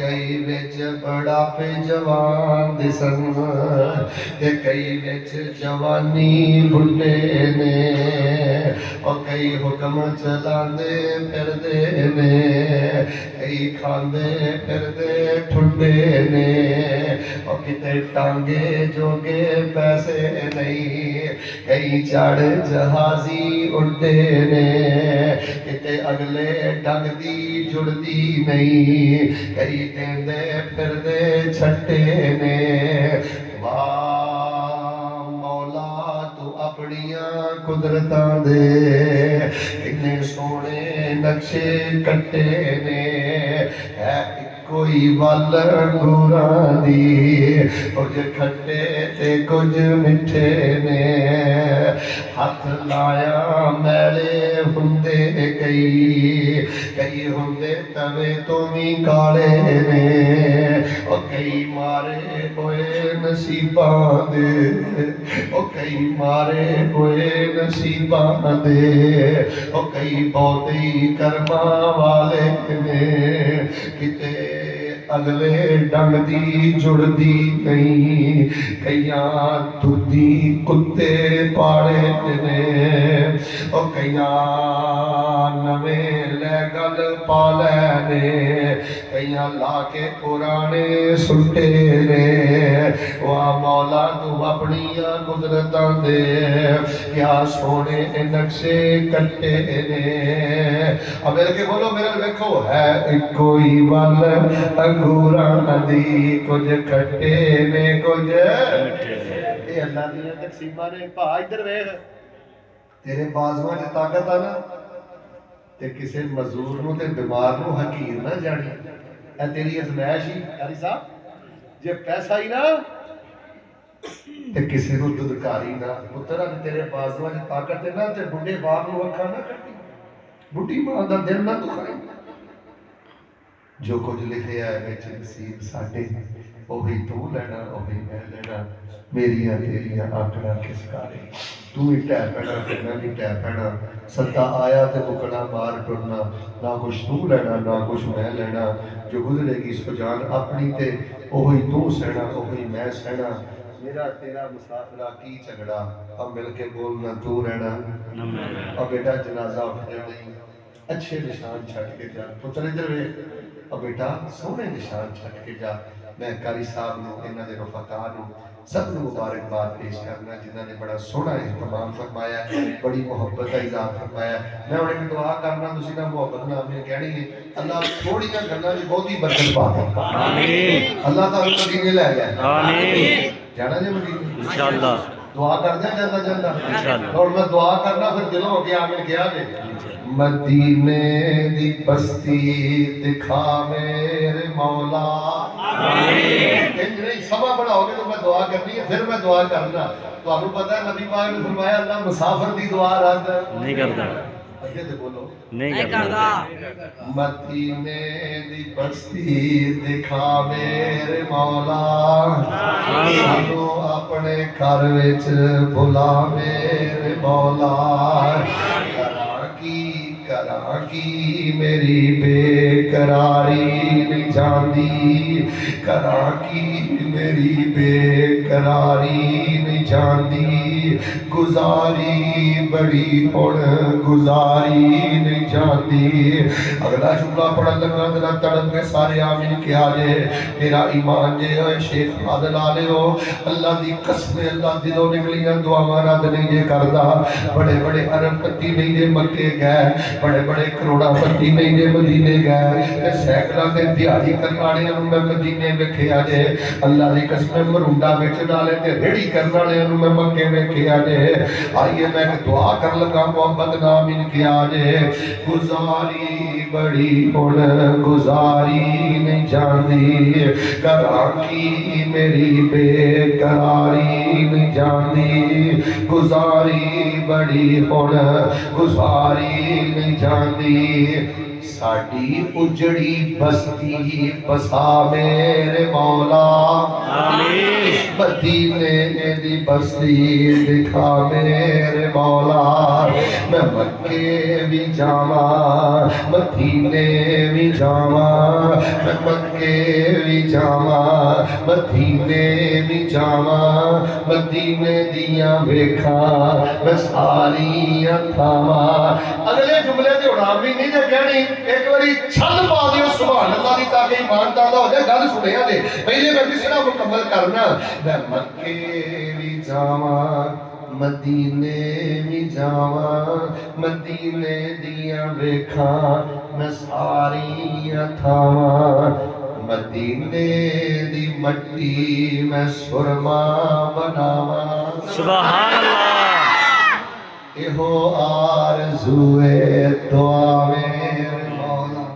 کئی وچ بڑھاپے جوان دسن تے کئی وچ جوانی بڈھے نے اور کئی حکم چلاندے پھردے نے کئی کھاندے پھردے ٹھنڈے نے اور کتے ٹانگے جوگے پیسے نہیں کئی چڑھ جہازی اڈے نے کتے اگلے ڈنگ دی جڑدی نہیں کئی دیندے پھردے چھٹے نے واہ مولا تو اپنیاں قدرتاں دے کتنے سونے نقشے کٹے نے ہے کوئی ول انگوراں دی کچھ کھٹے تے کچھ مٹھے نے ہاتھ لایا میلے ہندے کئی کئی ہندے توے تو بھی کالے نے اور کئی مارے ہوئے نصیباں دے اور کئی مارے ہوئے نصیباں دے اور کئی بہتی کرماں والے نے کتے اگلے ڈنگ دی جڑدی نہیں کئیاں تردی کتے پاڑے نے او کئیاں نویں لے گل پالے نے کئیاں لا کے پرانے سٹے نے واہ مولا تو اپنیاں قدرتاں دے کیا سونے نقشے کٹے نے اب مل کے بولو میرا دیکھو ہے کوئی ول انگوراں دی کچھ کھٹے نے کچھ اے اللہ دی تقسیماں نے بھا ادھر ویکھ تیرے بازواں وچ طاقت آ نا تے کسے مزدور نو تے بیمار نو حقیر نہ جانی اے تیری ازمائش ہی قاری صاحب جے پیسہ ہی نا تے کسے نو ددکاری نہ پتر اج تیرے بازواں وچ طاقت ہے نا تے بڈھے باپ نو اکھاں نہ کٹی بڈھی ماں دا دل نہ دکھائی جو کچھ لکھے آئے وچ نصیب ساڈے وہی تو لینا وہی میں لینا میریاں تیریاں آکڑا کس کارے تو ہی ٹہ پینا تے میں بھی ٹہ پینا سدا آیا تے مکنا مار ٹرنا نہ کچھ تو لینا نہ کچھ میں لینا جو گزرے گی سو جان اپنی تے وہی تو سہنا وہی میں سہنا میرا تیرا مسافرہ کی جھگڑا اب مل کے بولنا تو رہنا اب بیٹا جنازہ اٹھ جانی اچھے نشان چھٹ کے جا پتر ادھر وے اب بیٹا سونے نشان چھٹ کے جا میں قاری صاحب نو انہاں دے رفقا نو سب نو مبارکباد پیش کرنا جنہاں نے بڑا سونا اہتمام فرمایا بڑی محبت کا اظہار فرمایا میں انہیں ایک دعا کرنا تسی نہ محبت نام میں کہنی ہے اللہ تھوڑی نہ گلاں دی بہت ہی برکت پا دے آمین اللہ تعالی مدینے لے جائے آمین جانا جی مدینے انشاءاللہ دعا کر دیں جانا جانا انشاءاللہ اور میں دعا کرنا پھر دلوں ہو کے آمین کیا دے مدینے دی بستی دکھا میرے مولا آمین نہیں سبا بڑا ہوگے تو میں دعا کرنی ہے پھر میں دعا کرنا تو آپ کو پتہ ہے نبی پاک نے فرمایا اللہ مسافر دی دعا رد نہیں کرتا اگے تے بولو نہیں کرتا مدینے دی بستی دکھا میرے مولا سانو اپنے گھر وچ بلا میرے مولا کراں کی میری بے قراری نہیں جاندی کراں کی میری بے قراری نہیں جاندی گزاری بڑی ہن گزاری نہیں جاندی اگلا جملہ پڑھن لگا ذرا تڑپ کے سارے آمین کیا جے میرا ایمان جے ہوئے شیخ فاضل آلے ہو اللہ دی قسم اللہ دلوں نکلیاں دعاواں رد نہیں جے کردا بڑے بڑے ارب پتی نہیں جے مکے گئے بڑے بڑے کروڑا پتی نہیں جے مدینے گئے سیکڑاں تے دیہڑی کرن والےاں نوں میں مدینے ویکھیا جے اللہ دی قسم مرونڈا ویچن والے تے ریڑھی کرن والےاں نوں میں مکے ویکھیا جے آئیے میں ایک دعا کر لگا محمد نامین کیا جے گزاری بڑی ہن گزاری نہیں جاندی کراں کی میری بے قراری نہیں جاندی گزاری بڑی ہن گزاری نہیں جاندی ساڈی اجڑی بستی بسا میرے مولا آمین مدینے دی بستی دکھا میرے مولا میں مکے بھی جاواں مدینے بھی جاواں میں مکے بھی جاواں مدینے بھی جاواں مدینے دیاں ویکھاں میں ساریاں تھاواں اگلے جملے تے اڑام بھی نہیں جے کہنی ایک باری چھل پا دیو سبحان اللہ دی تاکہ ایمان تازہ ہو جائے گل سنیا دے پہلے میں کسی نہ مکمل کرنا میں مکے بھی جاواں مدینے بھی جاواں مدینے دیاں ویکھاں میں ساریاں تھاواں مدینے دی مٹی میں سرما بناواں سبحان اللہ ایہو آرزوئے دعا میں